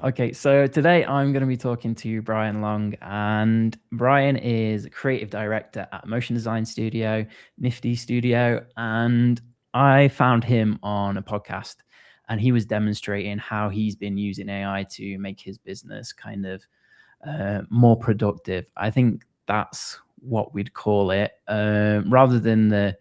Okay, so today I'm going to be talking to Brian Long, and Brian is creative director at Motion Design Studio, Nifty Studio, and I found him on a podcast, and he was demonstrating how he's been using AI to make his business kind of more productive. I think that's what we'd call it, rather than the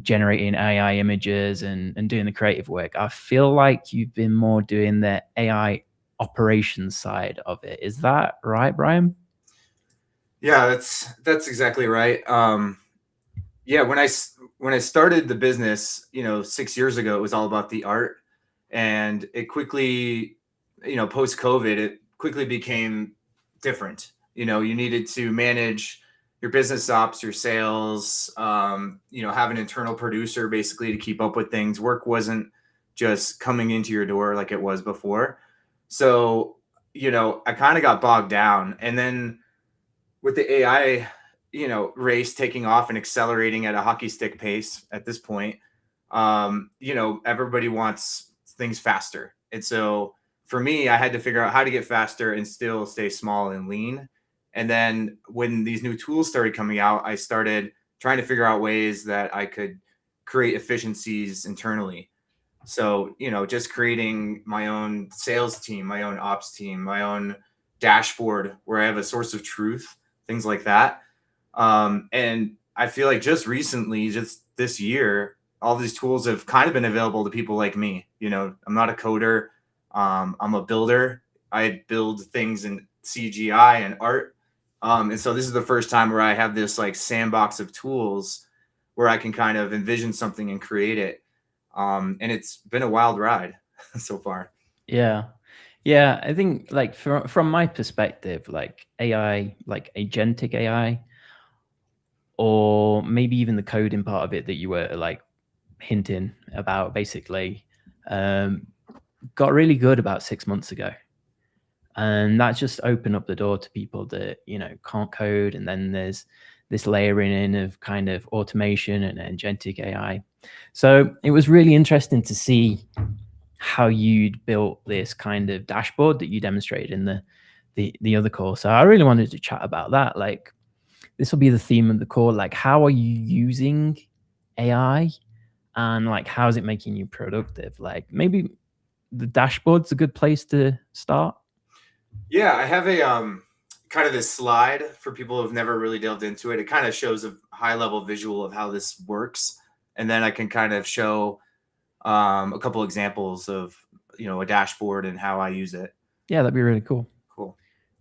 generating AI images and doing the creative work. I feel like you've been more doing the AI operations side of it. Is that right, Brian? Yeah, that's exactly right. Yeah, when I started the business, 6 years ago, it was all about the art, and it quickly, post COVID, it quickly became different. You needed to manage your business ops, your sales, have an internal producer basically to keep up with things. Work wasn't just coming into your door like it was before. So, I kind of got bogged down, and then with the AI, race taking off and accelerating at a hockey stick pace at this point, everybody wants things faster. And so for me, I had to figure out how to get faster and still stay small and lean. And then when these new tools started coming out, I started trying to figure out ways that I could create efficiencies internally. So, just creating my own sales team, my own ops team, my own dashboard where I have a source of truth, things like that. And I feel like just recently, just this year, all these tools have kind of been available to people like me. I'm not a coder, I'm a builder. I build things in CGI and art. And so this is the first time where I have this like sandbox of tools where I can kind of envision something and create it. And it's been a wild ride so far. Yeah. Yeah, I think like from my perspective, like AI, like agentic AI, or maybe even the coding part of it that you were like hinting about, basically, um, got really good about 6 months ago. And that's just opened up the door to people that can't code, and then there's this layering in of kind of automation and agentic AI. So it was really interesting to see how you'd built this kind of dashboard that you demonstrated in the other call. So I really wanted to chat about that. Like, this will be the theme of the call. Like, how are you using AI, and like how is it making you productive? Like, maybe the dashboard's a good place to start. Yeah, I have a kind of this slide for people who've never really delved into it. It kind of shows a high level visual of how this works, and then I can kind of show a couple examples of a dashboard and how I use it. Yeah, that'd be really cool. Cool.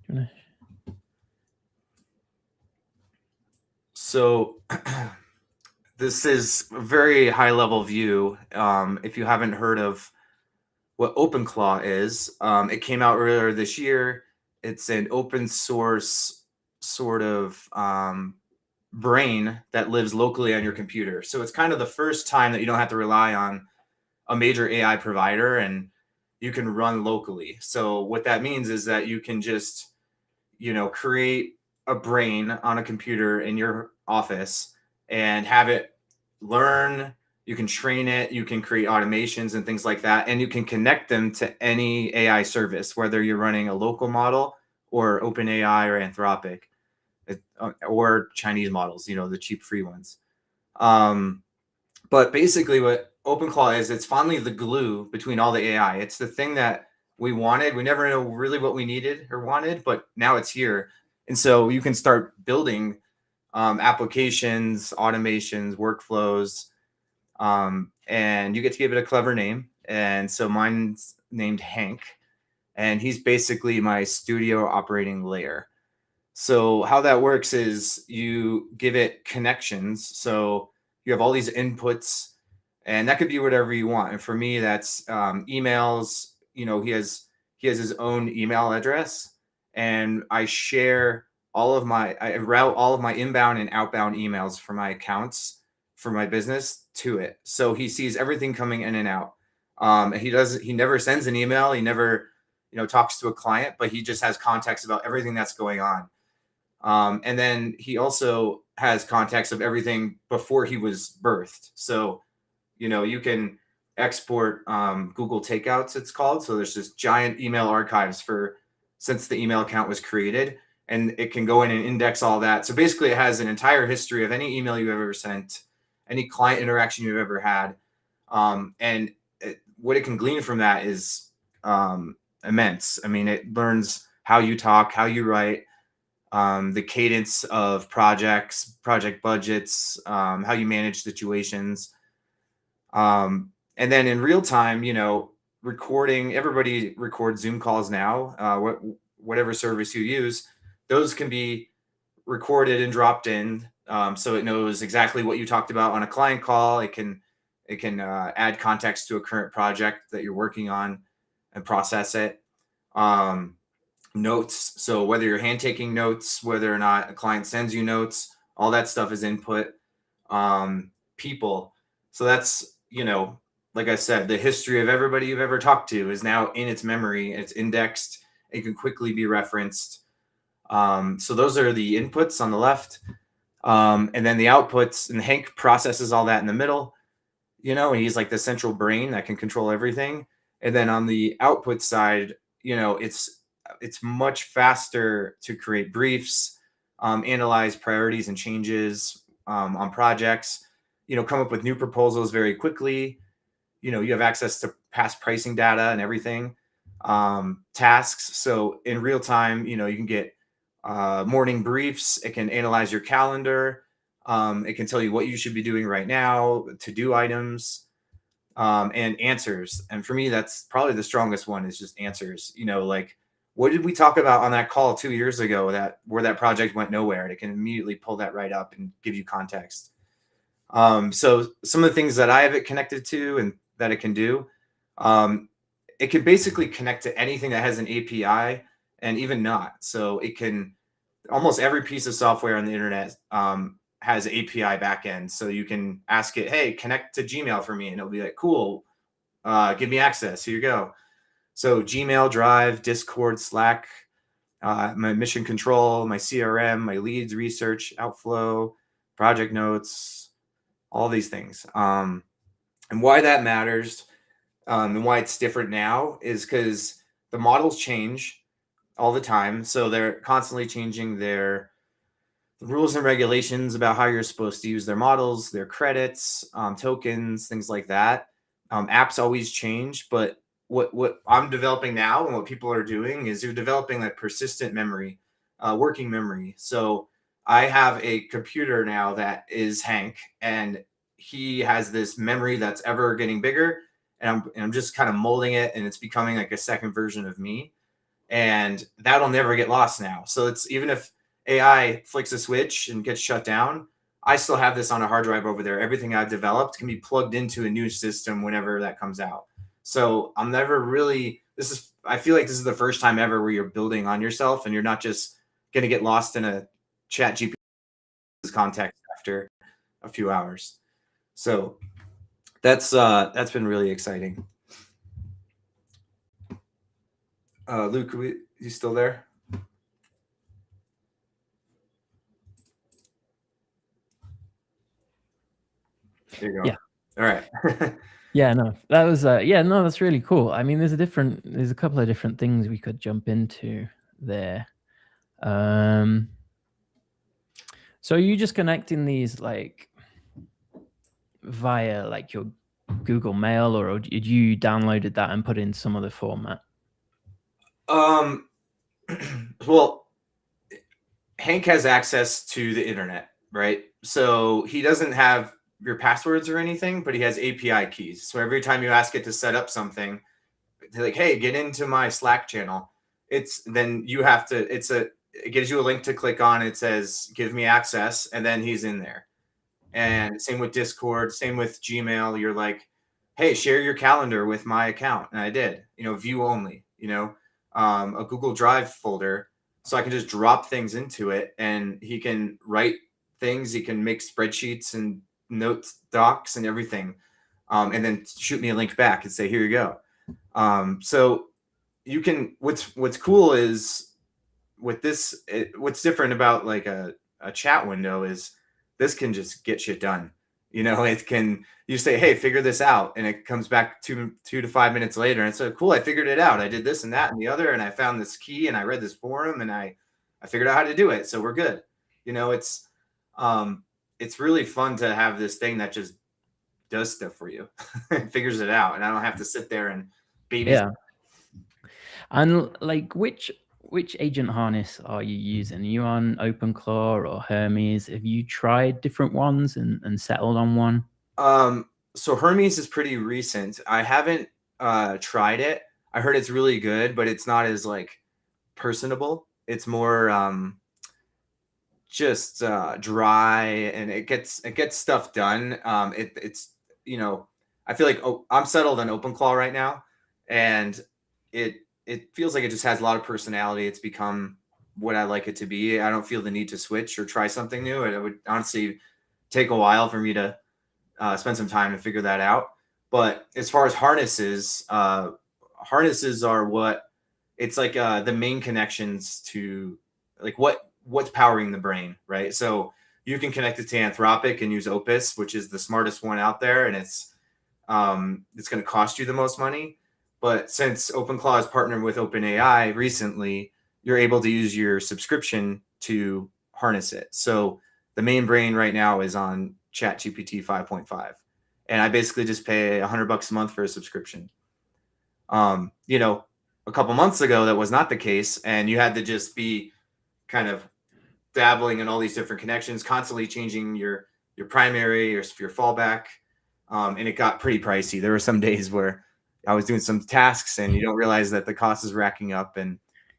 Do you wanna- So this is a very high level view. If you haven't heard of what OpenClaw is, it came out earlier this year. It's an open source sort of brain that lives locally on your computer. So it's kind of the first time that you don't have to rely on a major AI provider, and you can run locally. So what that means is that you can just, create a brain on a computer in your office and have it learn. You can train it, you can create automations and things like that, and you can connect them to any AI service, whether you're running a local model or OpenAI or Anthropic, or Chinese models, the cheap free ones. Um, but basically, what OpenClaw is, it's finally the glue between all the AI. It's the thing that we wanted. We never know really what we needed or wanted, but now it's here. And so you can start building applications, automations, workflows, and you get to give it a clever name. And so mine's named Hank, and he's basically my studio operating layer. So how that works is you give it connections. So you have all these inputs, and that could be whatever you want. And for me, that's emails. He has his own email address, and I route all of my inbound and outbound emails for my accounts for my business to it. So he sees everything coming in and out. He never sends an email. He never, talks to a client, but he just has context about everything that's going on. And then he also has context of everything before he was birthed. So, you can export Google Takeouts, it's called. So there's this giant email archives since the email account was created, and it can go in and index all that. So basically it has an entire history of any email you've ever sent, any client interaction you've ever had. And what it can glean from that is immense. I mean, it learns how you talk, how you write, the cadence of projects, project budgets, how you manage situations. And then in real time, recording, everybody records Zoom calls now, whatever service you use, those can be recorded and dropped in. So it knows exactly what you talked about on a client call. It can add context to a current project that you're working on and process it. Notes. So whether you're hand taking notes, whether or not a client sends you notes, all that stuff is input. People. So that's, like I said, the history of everybody you've ever talked to is now in its memory. It's indexed. It can quickly be referenced. So those are the inputs on the left. And then the outputs, and Hank processes all that in the middle, and he's like the central brain that can control everything. And then on the output side, it's much faster to create briefs, analyze priorities and changes on projects, come up with new proposals very quickly. You have access to past pricing data and everything, tasks. So in real time, you can get morning briefs. It can analyze your calendar. It can tell you what you should be doing right now, to-do items, and answers. And for me, that's probably the strongest one, is just answers. Like, what did we talk about on that call 2 years ago where that project went nowhere? And it can immediately pull that right up and give you context. So some of the things that I have it connected to and that it can do, it can basically connect to anything that has an API, and even not. So it can, almost every piece of software on the internet has API backend. So you can ask it, hey, connect to Gmail for me. And it'll be like, cool, give me access. Here you go. So Gmail, Drive, Discord, Slack, my mission control, my CRM, my leads, research, outflow, project notes, all these things. And why that matters, and why it's different now, is because the models change all the time. So they're constantly changing their rules and regulations about how you're supposed to use their models, their credits, tokens, things like that. Apps always change, but what I'm developing now and what people are doing is you're developing that persistent memory, working memory. So I have a computer now that is Hank, and he has this memory that's ever getting bigger, and I'm just kind of molding it, and it's becoming like a second version of me, and that'll never get lost now. So it's, even if AI flicks a switch and gets shut down, I still have this on a hard drive over there. Everything I've developed can be plugged into a new system whenever that comes out. So I'm never really, I feel like this is the first time ever where you're building on yourself and you're not just going to get lost in a chat GPT's context after a few hours. So that's been really exciting. Luke, you still there? There you go. Yeah. All right. Yeah, no, that was no, that's really cool. I mean, there's a couple of different things we could jump into there. So are you just connecting these like via like your Google Mail, or did you downloaded that and put in some other format? Well, Hank has access to the internet, right? So he doesn't have your passwords or anything, but he has API keys. So every time you ask it to set up something, they're like, hey, get into my Slack channel. It gives you a link to click on. It says, give me access. And then he's in there. And same with Discord, same with Gmail. You're like, hey, share your calendar with my account. And I did, view only, a Google Drive folder. So I can just drop things into it, and he can write things. He can make spreadsheets and notes, docs, and everything. And then shoot me a link back and say, here you go. So you can, what's cool is with this, what's different about like a chat window is this can just get shit done. It can, you say, hey, figure this out, and it comes back 2 to 5 minutes later, and it's like, cool, I figured it out. I did this and that and the other, and I found this key, and I read this forum, and I figured out how to do it. So we're good. It's really fun to have this thing that just does stuff for you and figures it out, and I don't have to sit there and babysit. Yeah. And like, which agent harness are you using? Are you on OpenClaw or Hermes? Have you tried different ones and settled on one? So Hermes is pretty recent. I haven't tried it. I heard it's really good, but it's not as like personable. It's more just dry, and it gets stuff done. It's I feel like I'm settled on OpenClaw right now, and it feels like it just has a lot of personality. It's become what I like it to be. I don't feel the need to switch or try something new. It would honestly take a while for me to spend some time to figure that out. But as far as harnesses, harnesses are what it's like the main connections to like what's powering the brain, right? So you can connect it to Anthropic and use Opus, which is the smartest one out there, and it's going to cost you the most money. But since OpenClaw has partnered with OpenAI recently, you're able to use your subscription to harness it. So the main brain right now is on ChatGPT 5.5, and I basically just pay $100 a month for a subscription. A couple months ago, that was not the case, and you had to just be kind of dabbling in all these different connections, constantly changing your primary or your fallback, and it got pretty pricey. There were some days where I was doing some tasks, and you don't realize that the cost is racking up.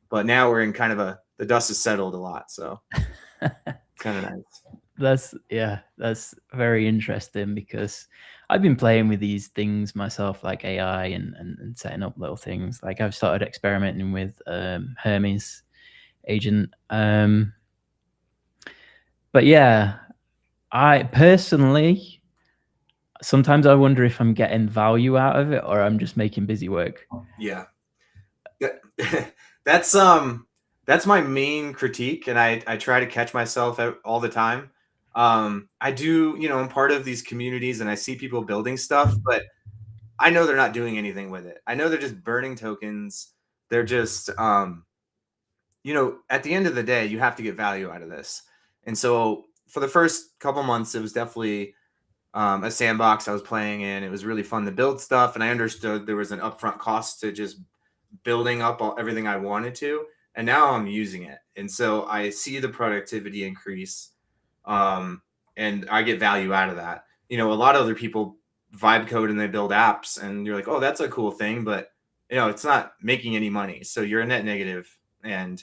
But now we're in kind of the dust has settled a lot, so it's kind of nice. That's very interesting, because I've been playing with these things myself, like AI and setting up little things. Like I've started experimenting with Hermes agent. But yeah, I personally, sometimes I wonder if I'm getting value out of it or I'm just making busy work. Yeah. That's my main critique, and I try to catch myself all the time. I do, I'm part of these communities, and I see people building stuff, but I know they're not doing anything with it. I know they're just burning tokens. They're just at the end of the day, you have to get value out of this. And so for the first couple months, it was definitely a sandbox I was playing in. It was really fun to build stuff, and I understood there was an upfront cost to just building up everything I wanted to, and now I'm using it, and so I see the productivity increase, and I get value out of that. A lot of other people vibe code and they build apps, and you're like, oh, that's a cool thing, but it's not making any money, so you're a net negative. And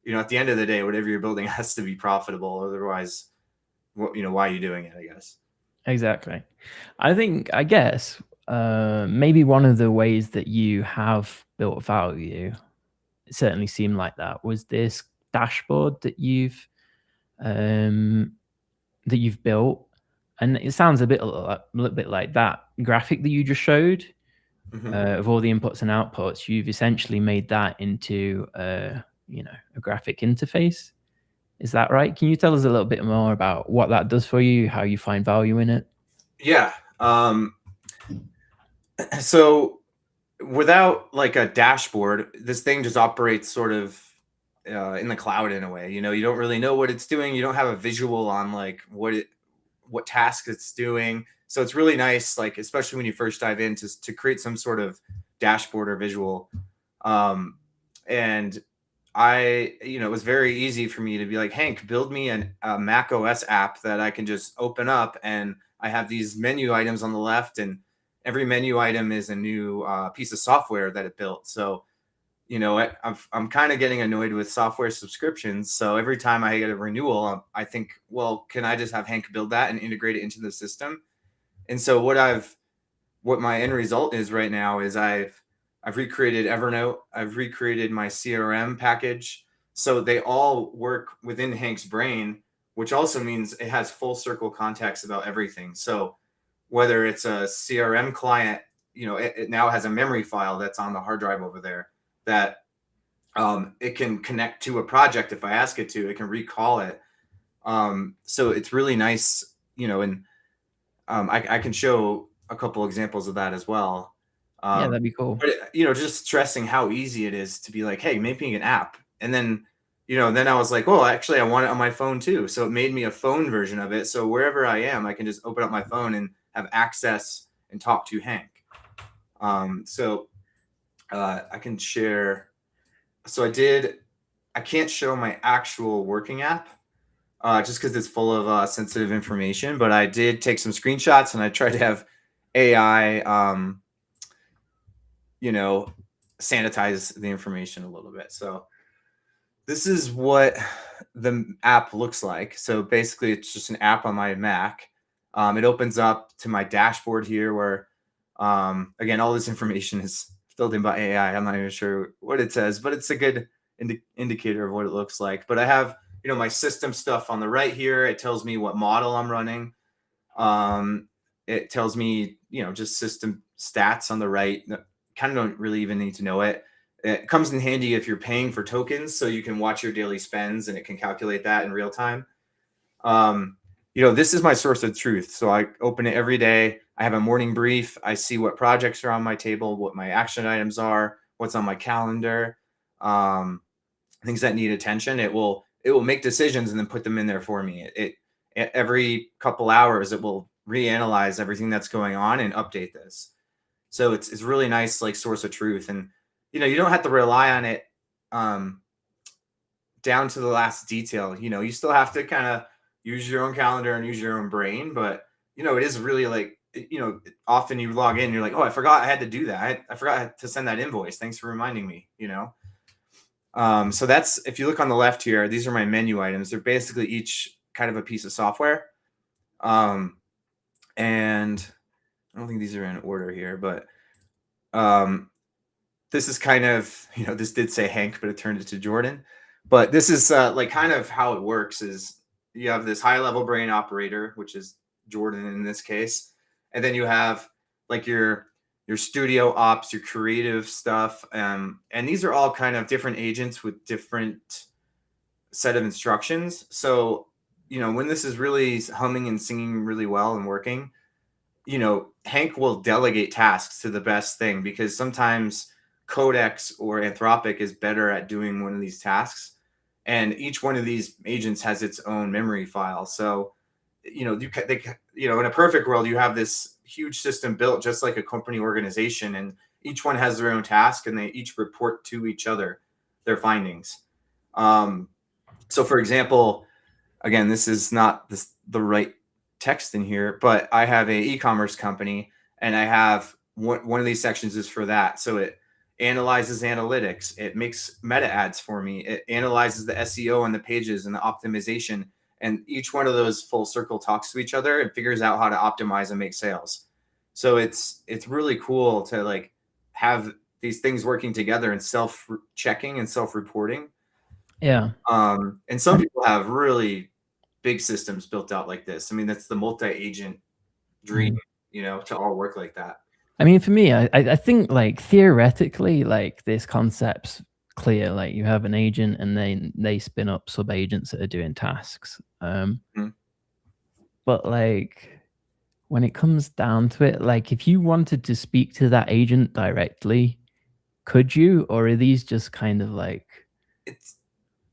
at the end of the day, whatever you're building has to be profitable, otherwise, why are you doing it, I guess. Exactly. I guess maybe one of the ways that you have built value, it certainly seemed like that, was this dashboard that you've built. And it sounds a little bit like that graphic that you just showed, of all the inputs and outputs. You've essentially made that into a graphic interface. Is that right? Can you tell us a little bit more about what that does for you, how you find value in it? Yeah. So without like a dashboard, this thing just operates sort of in the cloud in a way. You don't really know what it's doing. You don't have a visual on like what task it's doing. So it's really nice, like especially when you first dive in, to create some sort of dashboard or visual. And it was very easy for me to be like, Hank, build me a Mac OS app that I can just open up, and I have these menu items on the left, and every menu item is a new piece of software that it built. So, I'm kind of getting annoyed with software subscriptions. So every time I get a renewal, I think, well, can I just have Hank build that and integrate it into the system? And so what my end result is right now is I've recreated Evernote. I've recreated my CRM package. So they all work within Hank's brain, which also means it has full circle context about everything. So whether it's a CRM client, it now has a memory file that's on the hard drive over there that it can connect to a project if I ask it to. It can recall it. So it's really nice, and I can show a couple examples of that as well. Yeah, that'd be cool. But just stressing how easy it is to be like, hey, make me an app. And then, then I was like, oh, actually, I want it on my phone too. So it made me a phone version of it. So wherever I am, I can just open up my phone and have access and talk to Hank. So I can share. So I can't show my actual working app just because it's full of sensitive information, but I did take some screenshots and I tried to have AI, sanitize the information a little bit. So this is what the app looks like. So basically it's just an app on my Mac. It opens up to my dashboard here where, again, all this information is filled in by AI. I'm not even sure what it says, but it's a good indicator of what it looks like. But I have, my system stuff on the right here. It tells me what model I'm running. It tells me, just system stats on the right. Kind of don't really even need to know it. It comes in handy if you're paying for tokens, so you can watch your daily spends and it can calculate that in real time. This is my source of truth. So I open it every day. I have a morning brief. I see what projects are on my table, what my action items are, what's on my calendar, things that need attention. It will make decisions and then put them in there for me. It every couple hours, it will reanalyze everything that's going on and update this. So it's really nice, like, source of truth. And, you don't have to rely on it down to the last detail. You still have to kind of use your own calendar and use your own brain. But, it is really like, often you log in, you're like, oh, I forgot I had to do that. I forgot to send that invoice. Thanks for reminding me, So that's, if you look on the left here, these are my menu items. They're basically each kind of a piece of software. And I don't think these are in order here, but this is kind of, this did say Hank, but it turned it to Jordan. But this is like kind of how it works is you have this high level brain operator, which is Jordan in this case. And then you have like your studio ops, your creative stuff. And these are all kind of different agents with different set of instructions. So, when this is really humming and singing really well and working, Hank will delegate tasks to the best thing, because sometimes Codex or Anthropic is better at doing one of these tasks. And each one of these agents has its own memory file. So, in a perfect world, you have this huge system built just like a company organization, and each one has their own task and they each report to each other their findings. So for example, again, this is not the right text in here, but I have a e-commerce company and I have one of these sections is for that. So it analyzes analytics. It makes meta ads for me. It analyzes the SEO on the pages and the optimization. And each one of those full circle talks to each other and figures out how to optimize and make sales. So it's really cool to like have these things working together and self-checking and self-reporting. Yeah. And some people have really big systems built out like this. I mean, that's the multi-agent dream, to all work like that. I mean, for me, I think like theoretically, like this concept's clear. Like you have an agent and they spin up sub agents that are doing tasks. But like when it comes down to it, like if you wanted to speak to that agent directly, could you, or are these just kind of like? It's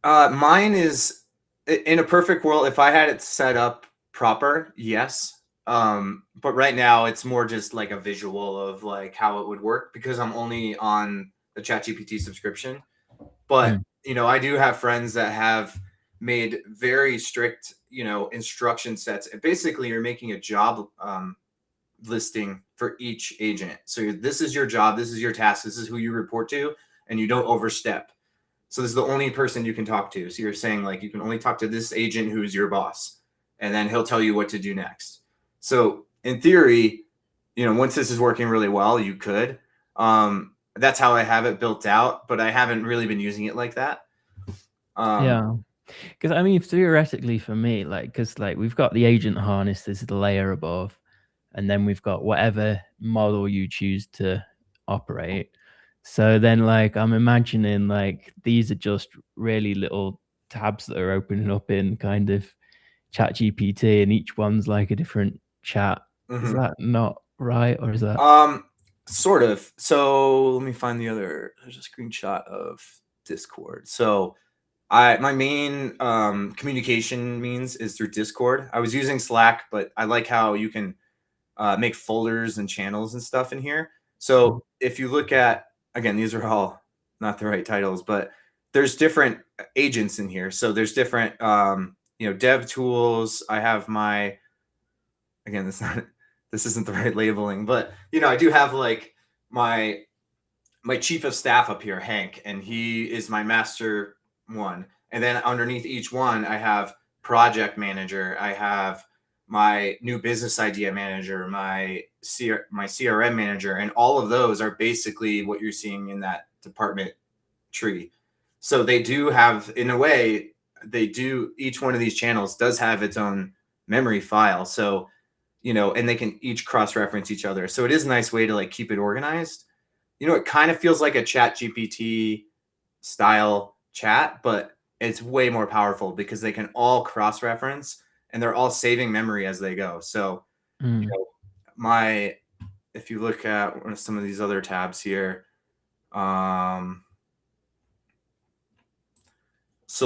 mine is in a perfect world. If I had it set up proper, yes. But right now it's more just like a visual of like how it would work, because I'm only on the ChatGPT subscription. But I do have friends that have made very strict, instruction sets. And basically, you're making a job listing for each agent. So this is your job, this is your task, this is who you report to, and you don't overstep. So this is the only person you can talk to. So you're saying like you can only talk to this agent who's your boss, and then he'll tell you what to do next. So in theory, once this is working really well, you could. That's how I have it built out, but I haven't really been using it like that. Yeah, because I mean, theoretically for me, like, because like we've got the agent harness, this is the layer above, and then we've got whatever model you choose to operate. So then like I'm imagining like these are just really little tabs that are opening up in kind of ChatGPT, and each one's like a different chat Is Mhm. that not right, or is that? Sort of. So let me find there's a screenshot of Discord. So my main communication means is through Discord. I was using Slack, but I like how you can make folders and channels and stuff in here. So if you look at, again, these are all not the right titles, but there's different agents in here. So there's different, dev tools. I have my, again, this isn't the right labeling, but I do have like my chief of staff up here, Hank, and he is my master one. And then underneath each one, I have project manager. I have my new business idea manager, my CRM manager, and all of those are basically what you're seeing in that department tree. So they do have, in a way, each one of these channels does have its own memory file. So, and they can each cross-reference each other. So it is a nice way to like keep it organized. It kind of feels like a Chat GPT style chat, but it's way more powerful because they can all cross-reference and they're all saving memory as they go. So, if you look at some of these other tabs here, so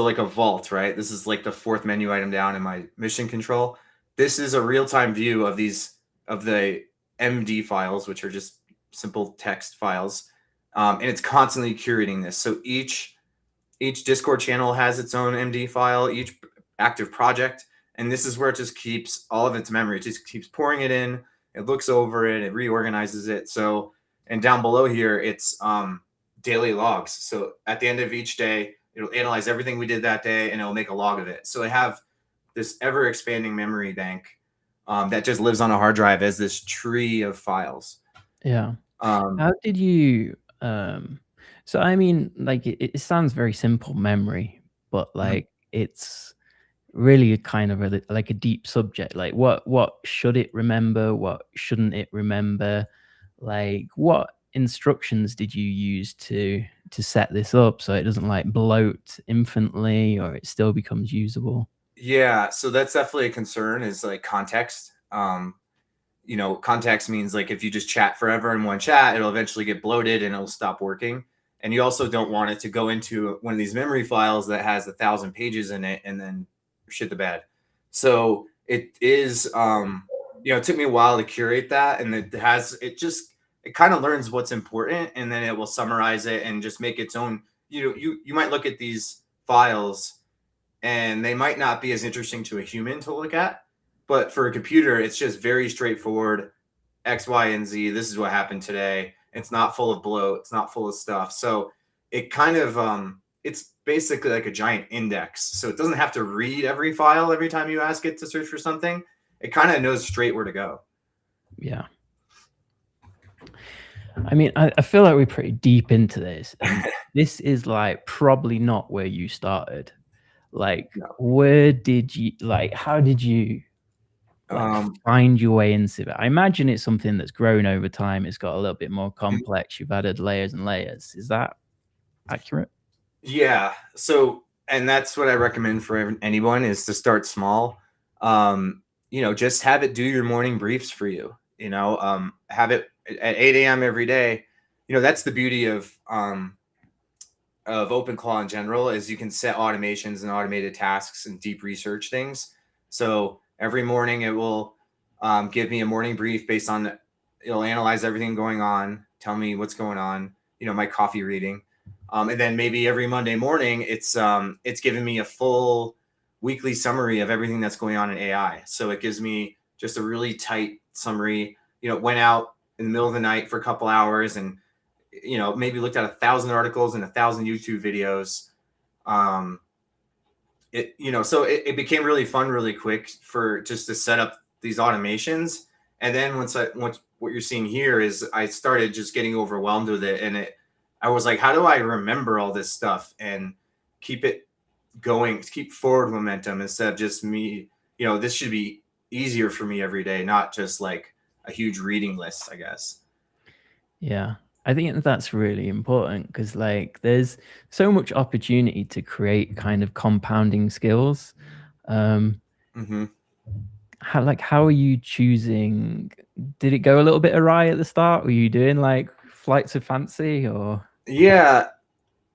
like a vault, right? This is like the fourth menu item down in my mission control. This is a real-time view of the MD files, which are just simple text files. And it's constantly curating this. So each Discord channel has its own MD file, each active project, and this is where it just keeps all of its memory. It just keeps pouring it in. It looks over it. It reorganizes it. So, and down below here, it's daily logs. So at the end of each day, it'll analyze everything we did that day, and it'll make a log of it. So I have this ever expanding memory bank that just lives on a hard drive as this tree of files. Yeah. How did you? So I mean, like it sounds very simple memory, but like it's really a kind of like a deep subject. Like what should it remember? What shouldn't it remember? Like what instructions did you use to set this up so it doesn't like bloat infinitely or it still becomes usable? Yeah, so that's definitely a concern is like context. Context means like if you just chat forever in one chat, it'll eventually get bloated and it'll stop working. And you also don't want it to go into one of these memory files that has 1,000 pages in it and then shit the bed. So it is, it took me a while to curate that, and it kind of learns what's important, and then it will summarize it and just make its own. You might look at these files and they might not be as interesting to a human to look at, but for a computer, it's just very straightforward. X, Y, and Z. This is what happened today. It's not full of bloat. It's not full of stuff. So it kind of it's basically like a giant index. So it doesn't have to read every file every time you ask it to search for something. It kind of knows straight where to go. Yeah. I mean, I feel like we're pretty deep into this. And this is like probably not where you started. Like, No. where did you like? How did you like find your way into it? I imagine it's something that's grown over time. It's got a little bit more complex. You've added layers and layers. Is that accurate? Yeah. So, and that's what I recommend for anyone is to start small. Just have it do your morning briefs for you. Have it at 8 a.m. every day. That's the beauty of OpenClaw in general is you can set automations and automated tasks and deep research things. So every morning it will give me a morning brief based on it'll analyze everything going on, tell me what's going on, my coffee reading. And then maybe every Monday morning it's giving me a full weekly summary of everything that's going on in AI. So it gives me just a really tight summary. Went out in the middle of the night for a couple hours and maybe looked at 1,000 articles and 1,000 YouTube videos. So it became really fun really quick for just to set up these automations. And then once what you're seeing here is I started just getting overwhelmed with it. And I was like, how do I remember all this stuff and keep it going, keep forward momentum instead of just me, this should be easier for me every day, not just like a huge reading list, I guess. Yeah. I think that's really important because like there's so much opportunity to create kind of compounding skills. how are you choosing? Did it go a little bit awry at the start? Were you doing like flights of fancy or? Yeah.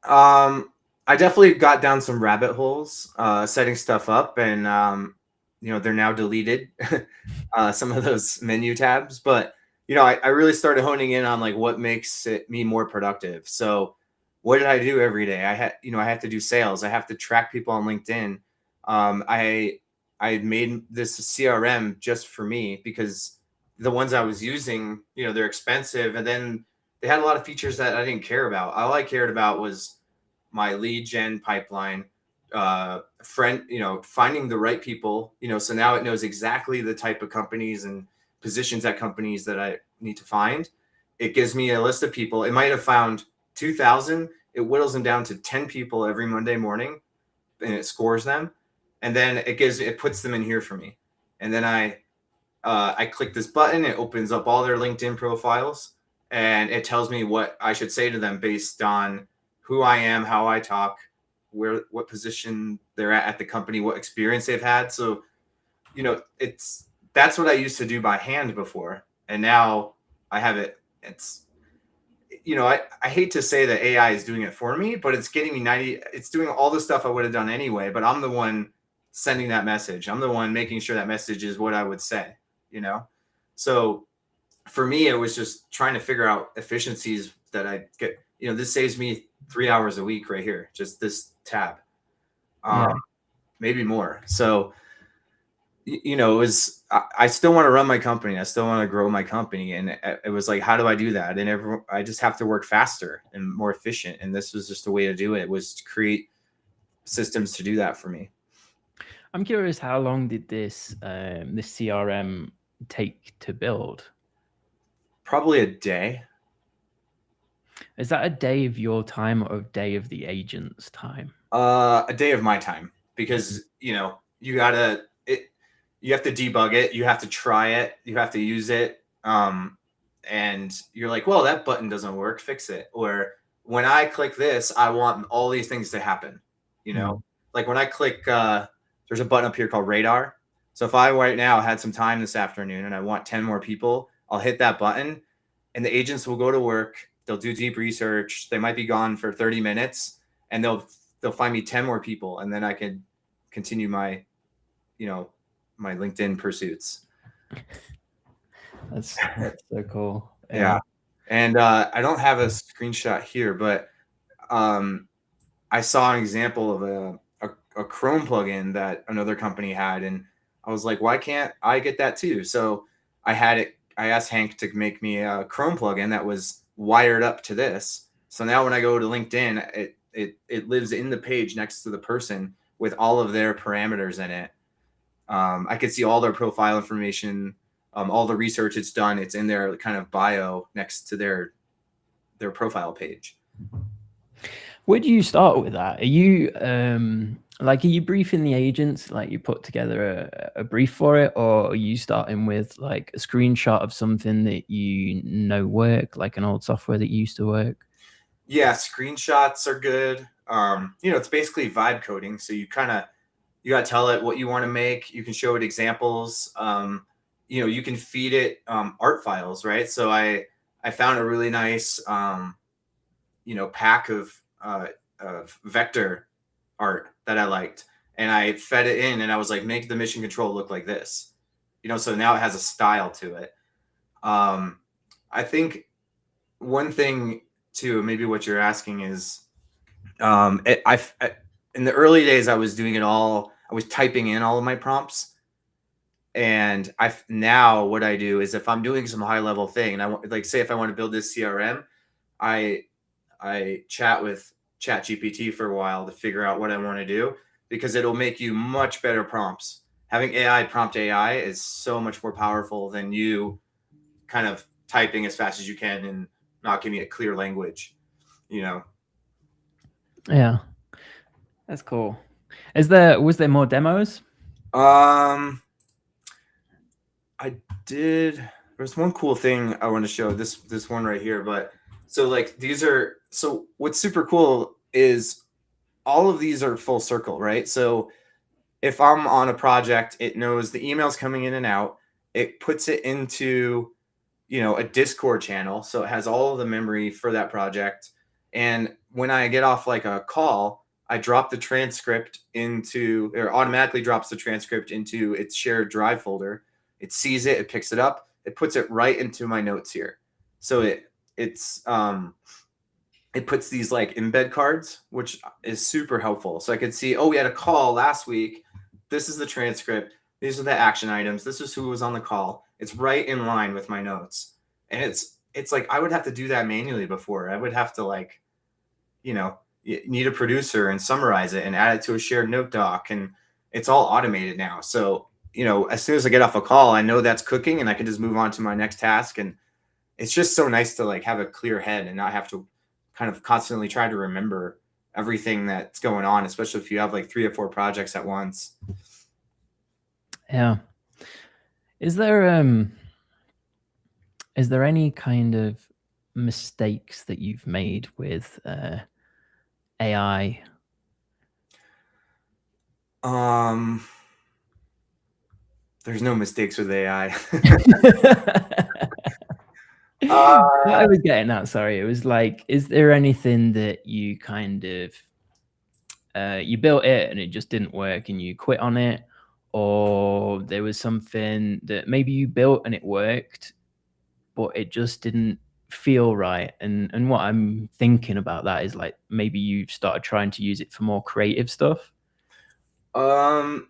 I definitely got down some rabbit holes, setting stuff up, and they're now deleted. Some of those menu tabs, but I really started honing in on like what makes me more productive. So, what did I do every day? I have to do sales. I have to track people on LinkedIn. I made this CRM just for me because the ones I was using, they're expensive, and then they had a lot of features that I didn't care about. All I cared about was my lead gen pipeline, finding the right people, so now it knows exactly the type of companies and positions at companies that I need to find. It gives me a list of people. It might have found 2,000. It whittles them down to 10 people every Monday morning, and it scores them. And then it puts them in here for me. And then I click this button. It opens up all their LinkedIn profiles, and it tells me what I should say to them based on who I am, how I talk, what position they're at the company, what experience they've had. So, that's what I used to do by hand before, and now I have it. I hate to say that AI is doing it for me, but it's getting me 90. It's doing all the stuff I would have done anyway, but I'm the one sending that message. I'm the one making sure that message is what I would say, you know? So for me, it was just trying to figure out efficiencies that I get. This saves me 3 hours a week right here, just this tab, Yeah. maybe more. So, it was, I still want to run my company. I still want to grow my company. And it was like, how do I do that? And I just have to work faster and more efficient. And this was just a way to do it, was to create systems to do that for me. I'm curious, how long did this CRM take to build? Probably a day. Is that a day of your time or a day of the agent's time? A day of my time, because you have to debug it, you have to try it, you have to use it, and you're like, well, that button doesn't work, fix it. Or when I click this, I want all these things to happen. Like when I click, there's a button up here called radar. So if I right now had some time this afternoon and I want 10 more people, I'll hit that button, and the agents will go to work. They'll do deep research. They might be gone for 30 minutes, and they'll find me 10 more people, and then I can continue my LinkedIn pursuits. That's so cool. Yeah. And I don't have a screenshot here, but I saw an example of a Chrome plugin that another company had, and I was like, why can't I get that too? So I asked Hank to make me a Chrome plugin that was wired up to this. So now when I go to LinkedIn, it lives in the page next to the person with all of their parameters in it. I could see all their profile information, all the research it's done. It's in their kind of bio next to their profile page. Where do you start with that? Are you are you briefing the agents, like you put together a brief for it, or are you starting with like a screenshot of something that work, like an old software that used to work? Yeah, screenshots are good. It's basically vibe coding. So you got to tell it what you want to make. You can show it examples. You can feed it art files, right? So I found a really nice pack of vector art that I liked, and I fed it in, and I was like, make the mission control look like this, so now it has a style to it. I think one thing too, maybe what you're asking is, in the early days, I was doing it all. I was typing in all of my prompts, and now what I do is, if I'm doing some high level thing, and I want, like, say if I want to build this CRM, I chat with ChatGPT for a while to figure out what I want to do, because it'll make you much better prompts. Having prompt AI is so much more powerful than you kind of typing as fast as you can and not giving it clear language, Yeah, that's cool. Was there more demos? I did. There's one cool thing I want to show, this one right here. But so like so what's super cool is all of these are full circle, right? So if I'm on a project, it knows the emails coming in and out. It puts it into, a Discord channel, so it has all of the memory for that project. And when I get off like a call, I drop the transcript into, or automatically drops the transcript into its shared drive folder. It sees it, it picks it up, it puts it right into my notes here. So it puts these like embed cards, which is super helpful. So I could see, oh, we had a call last week. This is the transcript. These are the action items. This is who was on the call. It's right in line with my notes. And it's like I would have to do that manually before. I would have to like, need a producer and summarize it and add it to a shared note doc. And it's all automated now. So, as soon as I get off a call, I know that's cooking and I can just move on to my next task. And it's just so nice to like have a clear head and not have to kind of constantly try to remember everything that's going on, especially if you have like 3 or 4 projects at once. Yeah. Is there any kind of mistakes that you've made with AI? There's no mistakes with AI. What I was getting at, sorry, it was like, is there anything that you kind of you built it and it just didn't work and you quit on it, or there was something that maybe you built and it worked, but it just didn't feel right? And what I'm thinking about that is like maybe you've started trying to use it for more creative stuff. I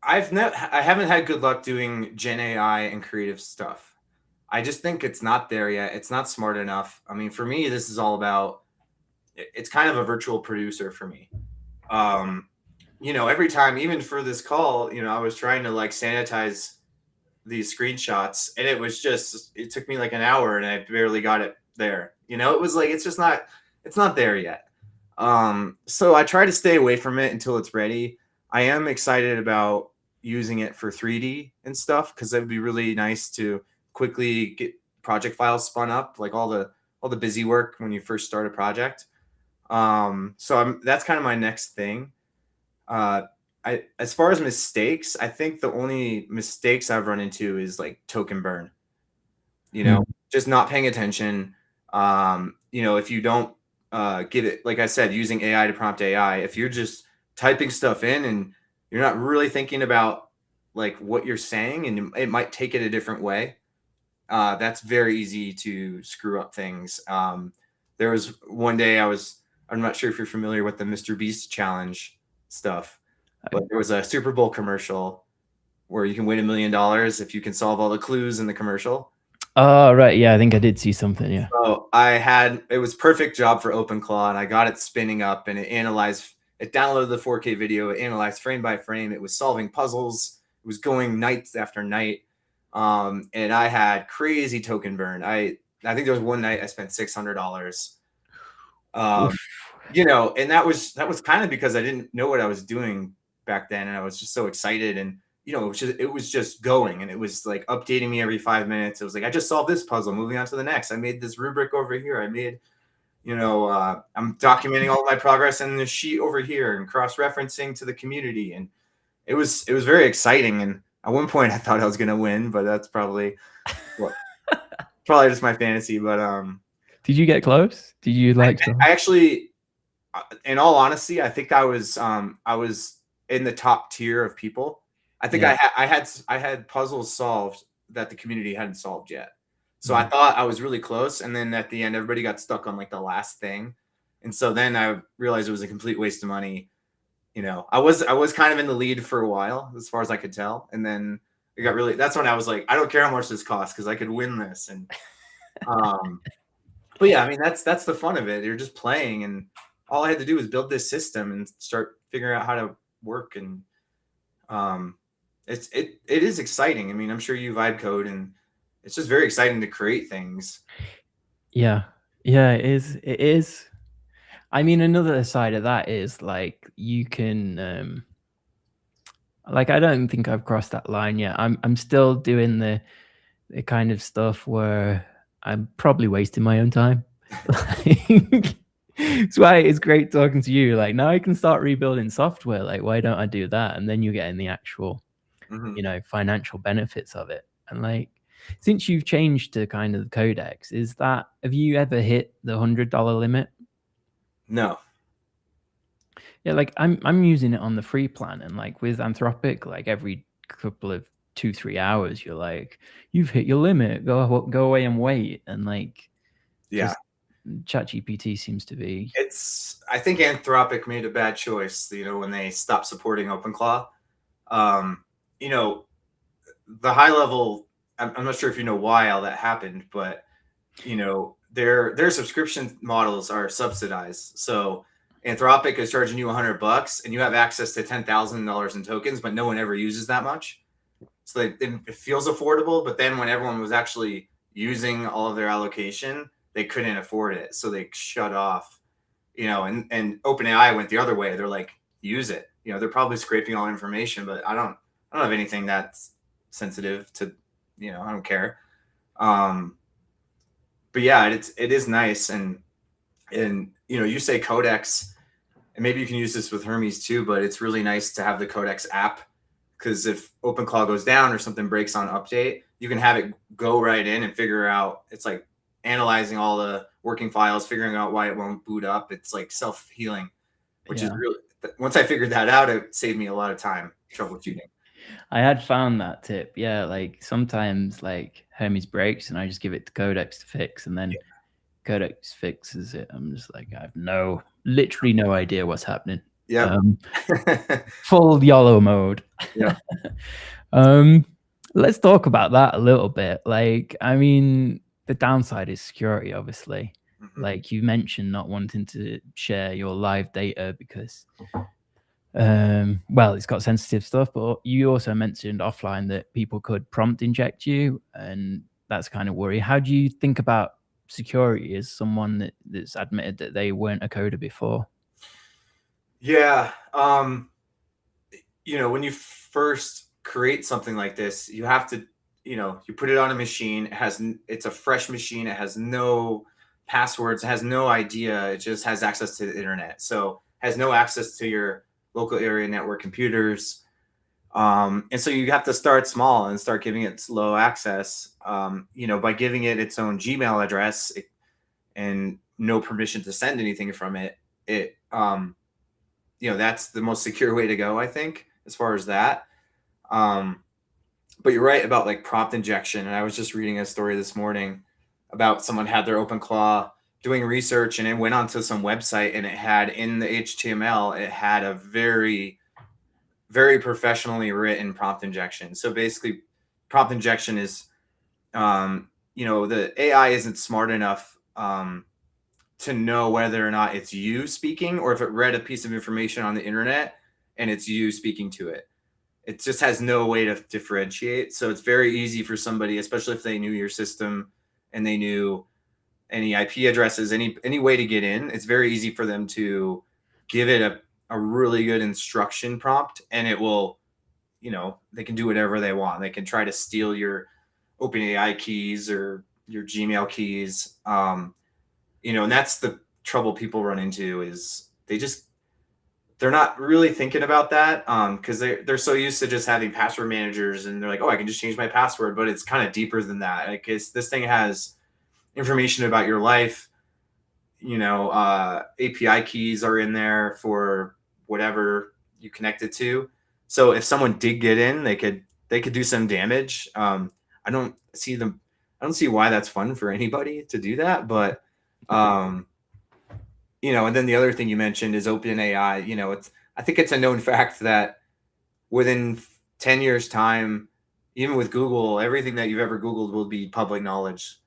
haven't had good luck doing Gen AI and creative stuff. I just think it's not there yet. It's not smart enough. I mean, for me, this is all about, it's kind of a virtual producer for me. Every time, even for this call, I was trying to like sanitize these screenshots and it took me like an hour and I barely got it there. It was like, it's not there yet. So I try to stay away from it until it's ready. I am excited about using it for 3D and stuff because it would be really nice to quickly get project files spun up, like all the busy work when you first start a project. So that's kind of my next thing. As far as mistakes, I think the only mistakes I've run into is like token burn. Just not paying attention. If you don't get it, like I said, using AI to prompt AI, if you're just typing stuff in and you're not really thinking about like what you're saying and it might take it a different way, that's very easy to screw up things. There was one day I'm not sure if you're familiar with the Mr. Beast challenge stuff, but there was a Super Bowl commercial where you can win $1 million if you can solve all the clues in the commercial. Oh, right. Yeah, I think I did see something. Yeah. So it was perfect job for OpenClaw, and I got it spinning up and it downloaded the 4K video, it analyzed frame by frame, it was solving puzzles, it was going nights after night. And I had crazy token burn. I think there was one night I spent $600. And that was kind of because I didn't know what I was doing back then, and I was just so excited, and it was just going, and it was like updating me every 5 minutes. It was like, I just solved this puzzle, moving on to the next. I made this rubric over here. I made, I'm documenting all my progress in this sheet over here and cross-referencing to the community, and it was very exciting. And at one point, I thought I was gonna win, but that's probably probably just my fantasy. But did you get close? Did you like? I actually, in all honesty, I think I was in the top tier of people. I think I had puzzles solved that the community hadn't solved yet. So I thought I was really close, and then at the end, everybody got stuck on like the last thing, and so then I realized it was a complete waste of money. I was kind of in the lead for a while, as far as I could tell, and then it got really. That's when I was like, I don't care how much this costs because I could win this, and but yeah, I mean that's the fun of it. You're just playing, and all I had to do was build this system and start figuring out how to work, and it is exciting. I mean, I'm sure you vibe code, and it's just very exciting to create things. Yeah, it is. I mean, another side of that is like you can like I don't think I've crossed that line yet. I'm still doing the kind of stuff where I'm probably wasting my own time. That's why it's great talking to you. Like, now I can start rebuilding software. Like, why don't I do that? And then you're getting the actual, financial benefits of it. And like, since you've changed to kind of the codex, have you ever hit the $100 limit? No. Yeah, like I'm using it on the free plan, and like with Anthropic, like every couple of 2-3 hours, you're like, you've hit your limit. Go away and wait. And like, Yeah. ChatGPT seems to be. I think Anthropic made a bad choice, when they stopped supporting OpenClaw. The high level, I'm not sure if you know why all that happened, but their subscription models are subsidized. So Anthropic is charging you $100 and you have access to $10,000 in tokens, but no one ever uses that much. So it feels affordable, but then when everyone was actually using all of their allocation, they couldn't afford it. So they shut off, and OpenAI went the other way. They're like, use it. They're probably scraping all information, but I don't have anything that's sensitive to, I don't care. But yeah, it is nice. And you say Codex, and maybe you can use this with Hermes too, but it's really nice to have the Codex app, because if OpenClaw goes down or something breaks on update, you can have it go right in and figure out. It's like analyzing all the working files, figuring out why it won't boot up. It's like self-healing, which is really, once I figured that out, it saved me a lot of time troubleshooting. I had found that tip. Yeah, like sometimes like Hermes breaks and I just give it to Codex to fix, and then Codex fixes it. I'm just like, I have literally no idea what's happening. Yeah. Full YOLO mode. Yeah. Let's talk about that a little bit. Like, I mean, the downside is security, obviously. Like you mentioned, not wanting to share your live data because, well, it's got sensitive stuff, but you also mentioned offline that people could prompt inject you, and that's kind of worry. How do you think about security as someone that's admitted that they weren't a coder before? Yeah. When you first create something like this, you have to, you put it on a machine. It's a fresh machine. It has no passwords. It has no idea. It just has access to the internet. So has no access to your local area network computers. And so you have to start small and start giving it slow access, by giving it its own Gmail address and no permission to send anything from it. That's the most secure way to go, I think, as far as that. But you're right about like prompt injection. And I was just reading a story this morning about someone had their OpenClaw doing research, and it went onto some website, and it had in the HTML, it had a very, very professionally written prompt injection. So basically, prompt injection is, the AI isn't smart enough to know whether or not it's you speaking, or if it read a piece of information on the internet and it's you speaking to it. It just has no way to differentiate. So it's very easy for somebody, especially if they knew your system and they knew any IP addresses, any way to get in, it's very easy for them to give it a really good instruction prompt, and it will, they can do whatever they want. They can try to steal your OpenAI keys or your Gmail keys. And that's the trouble people run into, is they're not really thinking about that, because they're so used to just having password managers, and they're like, oh, I can just change my password. But it's kind of deeper than that. Like, this thing has information about your life. API keys are in there for whatever you connect it to. So if someone did get in, they could do some damage. I don't see why that's fun for anybody to do that, but and then the other thing you mentioned is OpenAI. I think it's a known fact that within 10 years time, even with Google, everything that you've ever Googled will be public knowledge.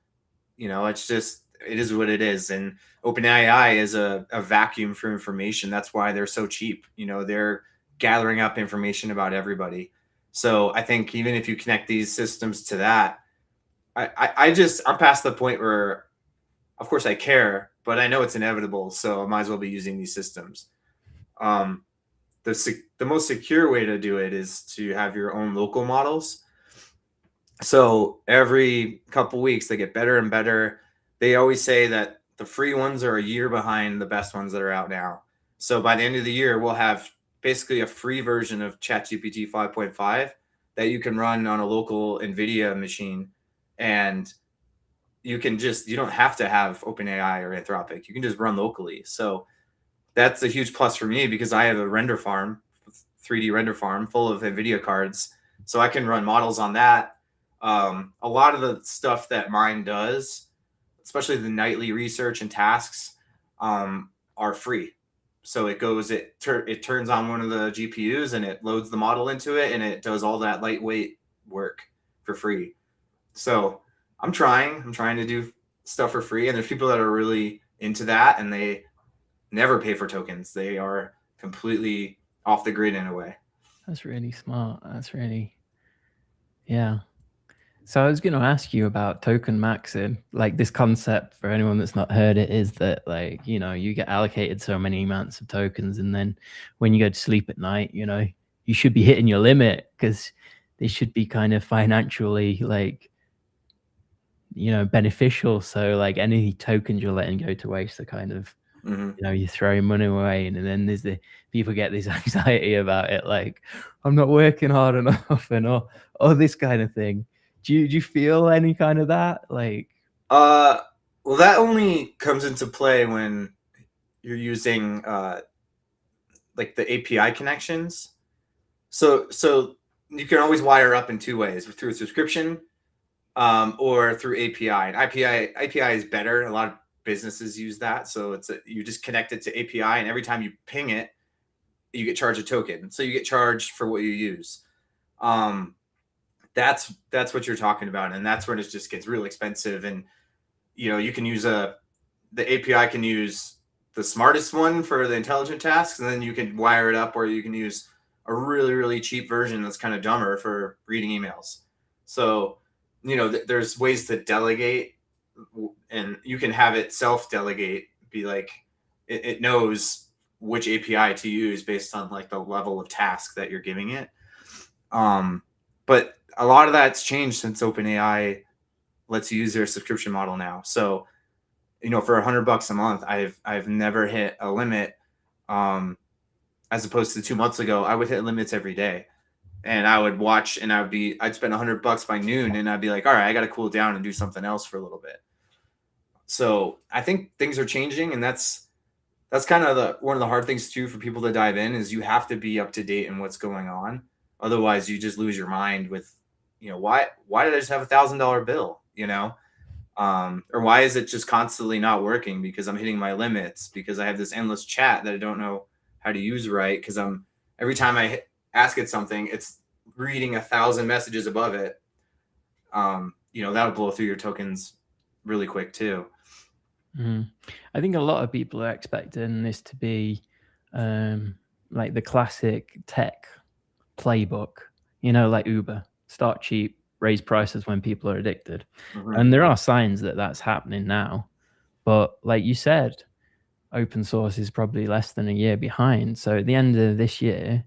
It is what it is. And OpenAI is a vacuum for information. That's why they're so cheap. They're gathering up information about everybody. So I think even if you connect these systems to that, I'm past the point where, of course I care, but I know it's inevitable. So I might as well be using these systems. The most secure way to do it is to have your own local models. So every couple weeks they get better and better. They always say that the free ones are a year behind the best ones that are out now. So by the end of the year, we'll have basically a free version of ChatGPT 5.5 that you can run on a local NVIDIA machine, and you don't have to have OpenAI or Anthropic. You can just run locally. So that's a huge plus for me because I have a render farm, 3D render farm full of NVIDIA cards. So I can run models on that. A lot of the stuff that mine does, especially the nightly research and tasks, are free. So it turns on one of the GPUs and it loads the model into it, and it does all that lightweight work for free. So I'm trying to do stuff for free, and there's people that are really into that, and they never pay for tokens. They are completely off the grid in a way. That's really smart. That's really, yeah. So I was going to ask you about token maxing. Like, this concept, for anyone that's not heard it, is that, like, you know, you get allocated so many amounts of tokens, and then when you go to sleep at night, you know, you should be hitting your limit because they should be kind of financially, like, you know, beneficial. So like any tokens you're letting go to waste are kind of, you know, you're throwing money away. And then there's the people get this anxiety about it, like, I'm not working hard enough, and or this kind of thing. Do you feel any kind of that? Like, well, that only comes into play when you're using like the API connections. So you can always wire up in two ways: through a subscription or through API. And API is better. A lot of businesses use that. So you just connect it to API, and every time you ping it, you get charged a token. So you get charged for what you use. That's what you're talking about, and that's when it just gets real expensive. And you know, you can use the API can use the smartest one for the intelligent tasks, and then you can wire it up, or you can use a really, really cheap version that's kind of dumber for reading emails. So, you know, there's ways to delegate, and you can have it self-delegate, be like, it knows which API to use based on like the level of task that you're giving it. But a lot of that's changed since OpenAI lets you use their subscription model now. So, you know, for $100 a month, I've never hit a limit. As opposed to 2 months ago, I would hit limits every day, and I would watch, and I'd spend $100 by noon, and I'd be like, all right, I got to cool down and do something else for a little bit. So I think things are changing, and that's kind of one of the hard things too for people to dive in, is you have to be up to date in what's going on. Otherwise you just lose your mind with, you know, why did I just have $1,000 bill, you know? Or why is it just constantly not working? Because I'm hitting my limits, because I have this endless chat that I don't know how to use right, because every time I ask it something, it's reading 1,000 messages above it. You know, that'll blow through your tokens really quick too. I think a lot of people are expecting this to be like the classic tech playbook, you know, like Uber: start cheap, raise prices when people are addicted. And there are signs that that's happening now, but like you said, open source is probably less than a year behind. So at the end of this year,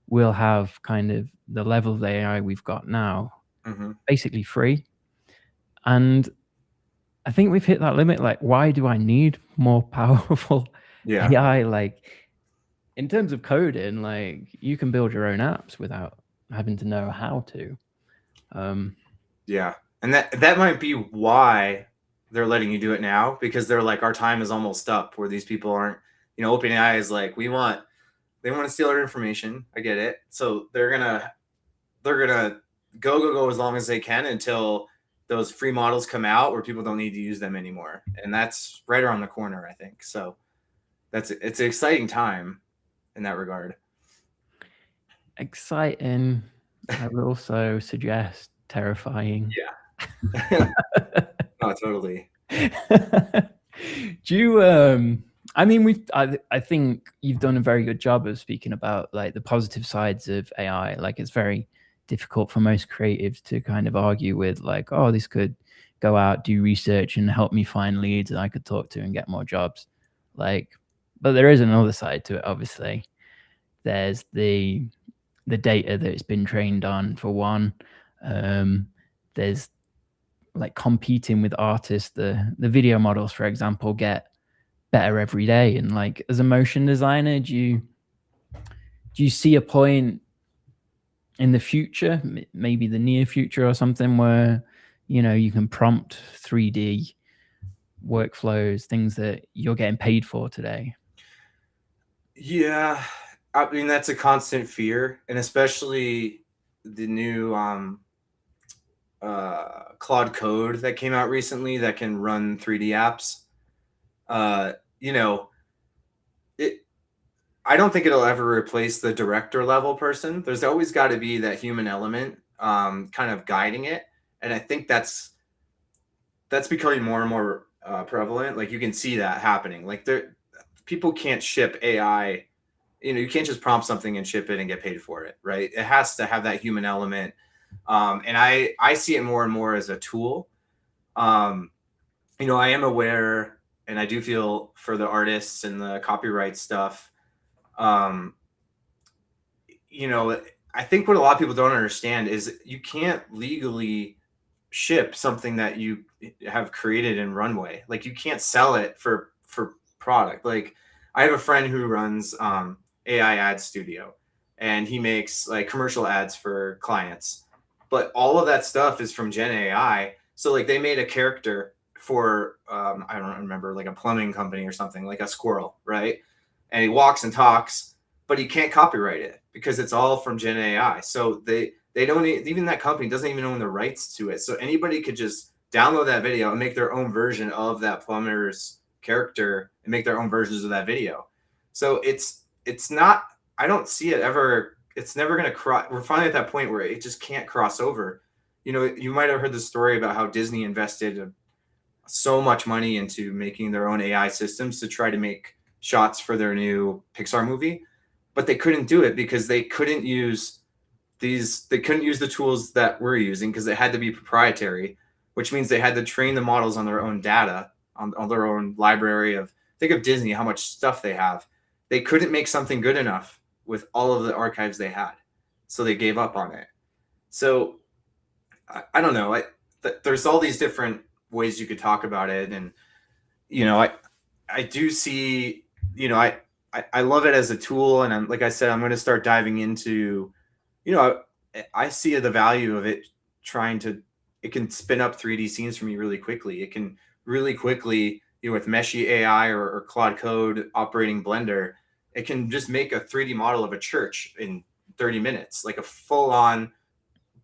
we'll have kind of the level of AI we've got now, basically free. And I think we've hit that limit. Like, why do I need more powerful AI? Like, in terms of coding, like, you can build your own apps without having to know how to. Yeah. And that might be why they're letting you do it now, because they're like, our time is almost up, where these people aren't, you know, OpenAI is like, they want to steal our information. I get it. So they're gonna go as long as they can until those free models come out where people don't need to use them anymore. And that's right around the corner, I think. So it's an exciting time in that regard. Exciting. I would also suggest terrifying. Yeah. Oh, totally. Do you I mean, I think you've done a very good job of speaking about like the positive sides of AI. Like, it's very difficult for most creatives to kind of argue with, like, oh, this could go out, do research, and help me find leads that I could talk to and get more jobs. Like, but there is another side to it, obviously. There's the data that it's been trained on, for one. There's like competing with artists. The video models, for example, get better every day. And like as a motion designer, do you see a point in the future, maybe the near future or something, where you can prompt 3D workflows, things that you're getting paid for today? Yeah, I mean that's a constant fear, and especially the new Claude Code that came out recently that can run 3D apps. You know, I don't think it'll ever replace the director level person. There's always got to be that human element, kind of guiding it, and I think that's becoming more and more prevalent. Like you can see that happening. Like people can't ship AI. You can't just prompt something and ship it and get paid for it, right? It has to have that human element, and I see it more and more as a tool. I am aware, and I do feel for the artists and the copyright stuff. I think what a lot of people don't understand is you can't legally ship something that you have created in Runway. Like you can't sell it for product. Like I have a friend who runs AI ad studio, and he makes like commercial ads for clients. But all of that stuff is from Gen AI. So like they made a character for I don't remember, like a plumbing company or something, like a squirrel, right? And he walks and talks, but he can't copyright it because it's all from Gen AI. So they don't even that company doesn't even own the rights to it. So anybody could just download that video and make their own version of that plumber's character and make their own versions of that video. So it's not, I don't see it ever. It's never going to cross. We're finally at that point where it just can't cross over. You might have heard the story about how Disney invested so much money into making their own AI systems to try to make shots for their new Pixar movie, but they couldn't do it because they couldn't use the tools that we're using because it had to be proprietary, which means they had to train the models on their own data, on their own library of, think of Disney, how much stuff they have. They couldn't make something good enough with all of the archives they had. So they gave up on it. So I don't know. There's all these different ways you could talk about it. And, I do see, I love it as a tool. And like I said, I'm going to start diving into, I see the value of it it can spin up 3D scenes for me really quickly. It can really quickly, with Meshy AI or Claude Code operating Blender, it can just make a 3D model of a church in 30 minutes, like a full on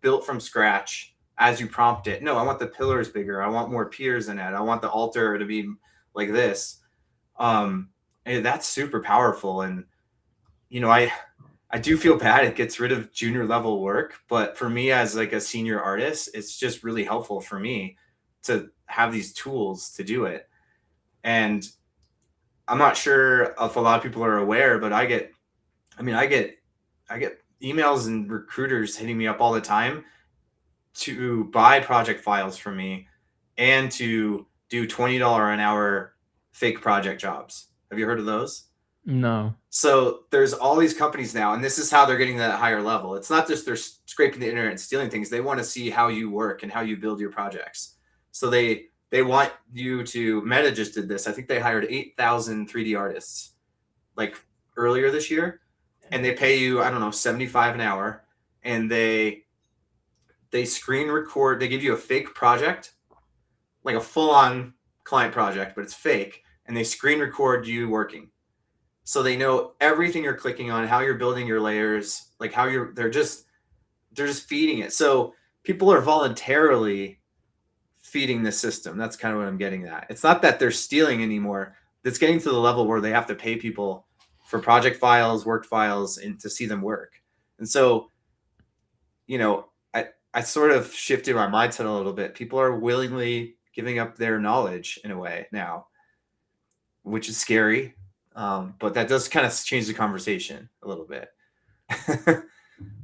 built from scratch as you prompt it. No, I want the pillars bigger. I want more piers in it. I want the altar to be like this. And that's super powerful. And, I do feel bad it gets rid of junior level work, but for me as like a senior artist, it's just really helpful for me to have these tools to do it. And I'm not sure if a lot of people are aware, but I get emails and recruiters hitting me up all the time to buy project files from me and to do $20 an hour fake project jobs. Have you heard of those? No. So there's all these companies now, and this is how they're getting that higher level. It's not just they're scraping the internet and stealing things. They want to see how you work and how you build your projects. So they want you to, Meta just did this. I think they hired 8,000 3D artists like earlier this year, and they pay you, I don't know, $75 an hour, and they screen record. They give you a fake project, like a full-on client project, but it's fake, and they screen record you working. So they know everything you're clicking on, how you're building your layers, like how they're just feeding it. So people are voluntarily feeding the system. That's kind of what I'm getting at. It's not that they're stealing anymore. It's getting to the level where they have to pay people for project files, work files, and to see them work. And so, I sort of shifted my mindset a little bit. People are willingly giving up their knowledge in a way now, which is scary. But that does kind of change the conversation a little bit.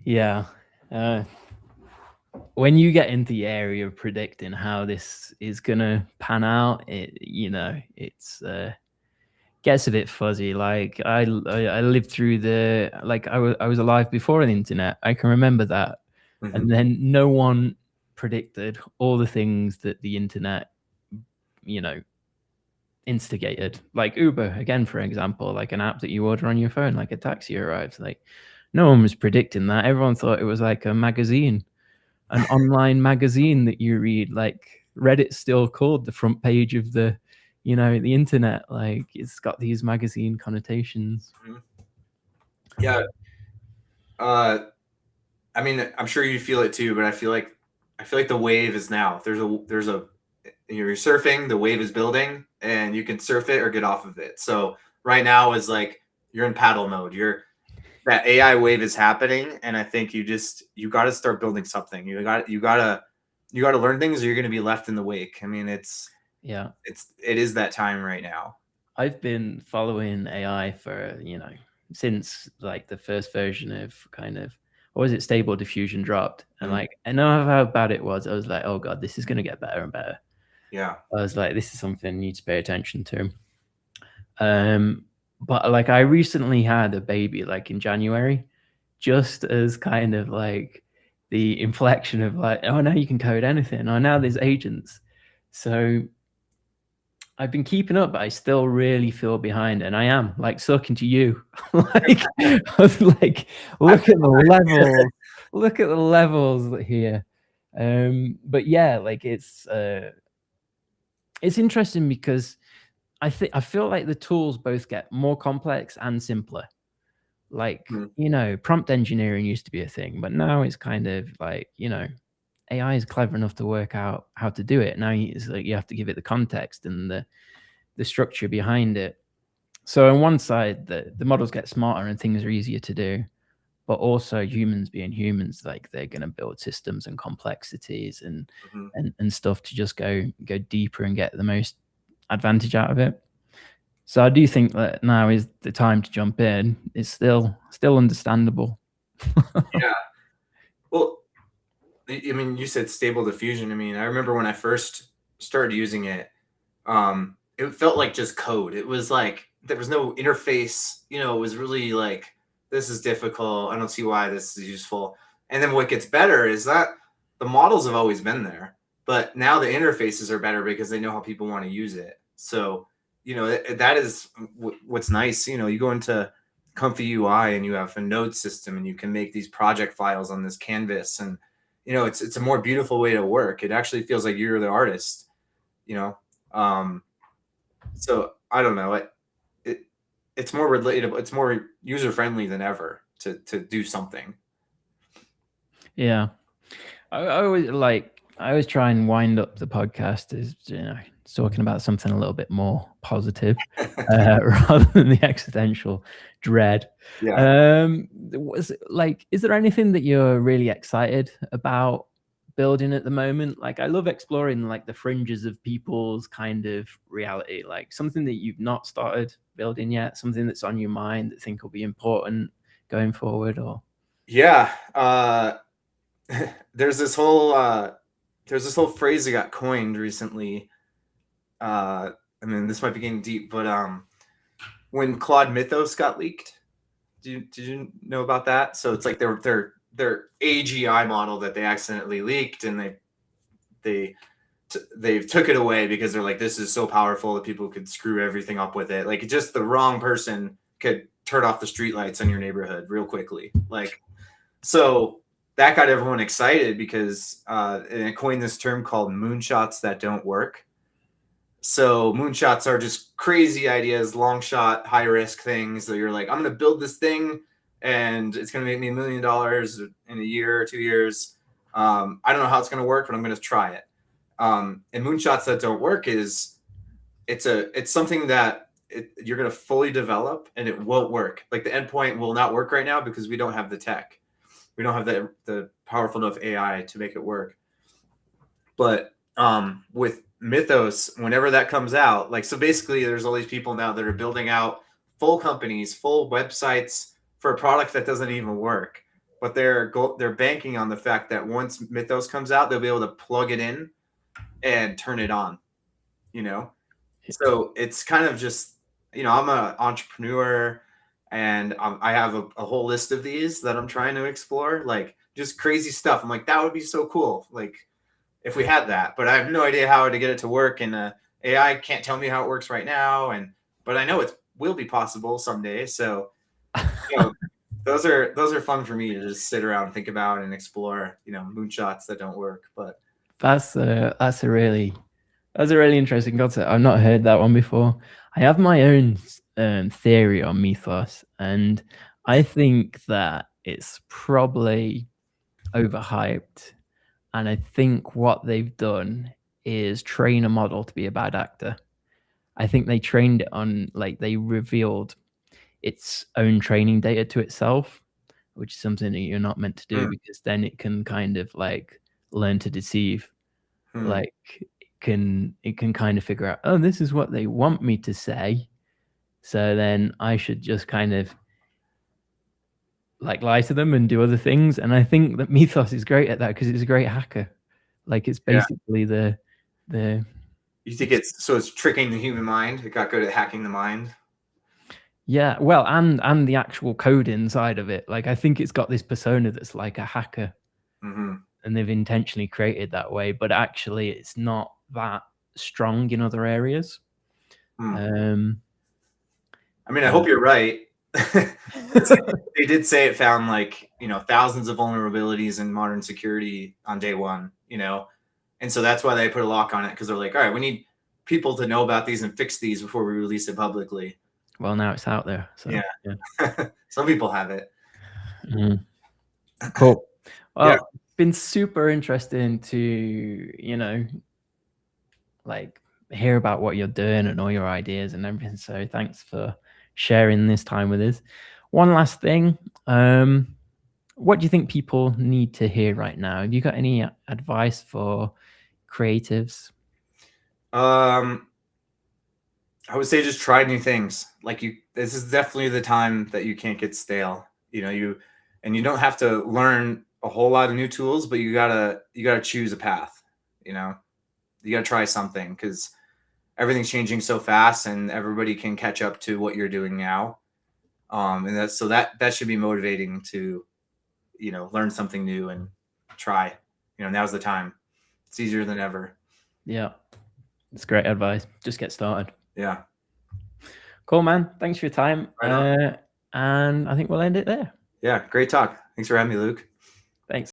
Yeah. When you get into the area of predicting how this is gonna pan out, it's gets a bit fuzzy. Like I lived through I was alive before the internet. I can remember that. Mm-hmm. And then no one predicted all the things that the internet, instigated, like Uber, again, for example, like an app that you order on your phone, like a taxi arrives. Like, no one was predicting that. Everyone thought it was like a magazine, an online magazine that you read. Like Reddit's still called the front page of the internet. Like it's got these magazine connotations. Yeah. I mean, I'm sure you feel it too, but I feel like the wave is now. You're surfing, the wave is building, and you can surf it or get off of it. So right now is like you're in paddle mode. That AI wave is happening, and I think you got to start building something. You got to learn things, or you're going to be left in the wake. I mean, it is that time right now. I've been following AI for since like the first version of what was it, Stable Diffusion dropped, and like I know how bad it was. I was like, oh god, this is going to get better and better. Yeah, I was like, this is something I need to pay attention to. But like I recently had a baby, like in January, just as kind of like the inflection of like, oh, now you can code anything. Oh, now there's agents. So I've been keeping up, but I still really feel behind, and I am like talking to you. Like I was like, look at the levels here. But yeah, like it's interesting because I feel like the tools both get more complex and simpler. Like, prompt engineering used to be a thing, but now it's kind of like, AI is clever enough to work out how to do it. Now it's like you have to give it the context and the structure behind it. So on one side, the models get smarter and things are easier to do, but also humans being humans, like they're going to build systems and complexities and stuff to just go deeper and get the most advantage out of it. So I do think that now is the time to jump in. It's still understandable. Yeah. Well, I mean, you said Stable Diffusion. I mean, I remember when I first started using it, it felt like just code. It was like there was no interface. It was really like, this is difficult. I don't see why this is useful. And then what gets better is that the models have always been there, but now the interfaces are better because they know how people want to use it. So, that is what's nice. You go into Comfy UI and you have a node system and you can make these project files on this canvas, and it's a more beautiful way to work. It actually feels like you're the artist. So I don't know. It's more relatable. It's more user friendly than ever to do something. Yeah, I always try and wind up the podcast as talking about something a little bit more positive rather than the existential dread. Yeah. Is there anything that you're really excited about building at the moment? Like I love exploring like the fringes of people's kind of reality, like something that you've not started building yet, something that's on your mind that think will be important going forward. Or there's this whole phrase that got coined recently. I mean, this might be getting deep, but when Claude Mythos got leaked, did you know about that? So it's like their AGI model that they accidentally leaked, and they took it away because they're like, this is so powerful that people could screw everything up with it. Like just the wrong person could turn off the streetlights in your neighborhood real quickly. Like, so that got everyone excited because it coined this term called moonshots that don't work. So moonshots are just crazy ideas, long shot, high risk things that you're like, I'm going to build this thing and it's going to make me $1 million in a year or 2 years. I don't know how it's going to work, but I'm going to try it. And moonshots that don't work is it's something that you're going to fully develop and it won't work. Like the endpoint will not work right now because we don't have the tech. We don't have the powerful enough AI to make it work. But with Mythos, whenever that comes out, like, so basically there's all these people now that are building out full companies, full websites for a product that doesn't even work. But they're banking on the fact that once Mythos comes out, they'll be able to plug it in and turn it on, So it's kind of just, I'm an entrepreneur and I have a whole list of these that I'm trying to explore, like just crazy stuff. I'm like, that would be so cool. Like, if we had that, but I have no idea how to get it to work, and AI can't tell me how it works right now, but I know it will be possible someday. So, those are fun for me to just sit around and think about and explore, moonshots that don't work. But that's a really interesting concept. I've not heard that one before. I have my own theory on Mythos, and I think that it's probably overhyped. And I think what they've done is train a model to be a bad actor. I think they trained it on, like, they revealed its own training data to itself, which is something that you're not meant to do, because then it can kind of like learn to deceive. Like it can kind of figure out, oh, this is what they want me to say, so then I should just kind of like lie to them and do other things. And I think that Mythos is great at that because it's a great hacker. Like, it's basically the you think it's tricking the human mind? It got good at hacking the mind. Yeah, well, and the actual code inside of it. Like, I think it's got this persona that's like a hacker, and they've intentionally created that way, but actually it's not that strong in other areas. I mean, I hope you're right. They did say it found like, thousands of vulnerabilities in modern security on day one, and so that's why they put a lock on it, because they're like, all right, we need people to know about these and fix these before we release it publicly. Well, now it's out there. So yeah. Some people have it. Cool. Well, it's been super interesting to, like, hear about what you're doing and all your ideas and everything. So thanks for sharing this time with us. One last thing. What do you think people need to hear right now? Have you got any advice for creatives? I would say just try new things. Like, this is definitely the time that you can't get stale. You don't have to learn a whole lot of new tools, but you gotta choose a path. You gotta try something, because everything's changing so fast, and everybody can catch up to what you're doing now. And that should be motivating to, learn something new and try. Now's the time. It's easier than ever. Yeah, it's great advice. Just get started. Yeah. Cool, man. Thanks for your time. And I think we'll end it there. Yeah, great talk. Thanks for having me, Luke.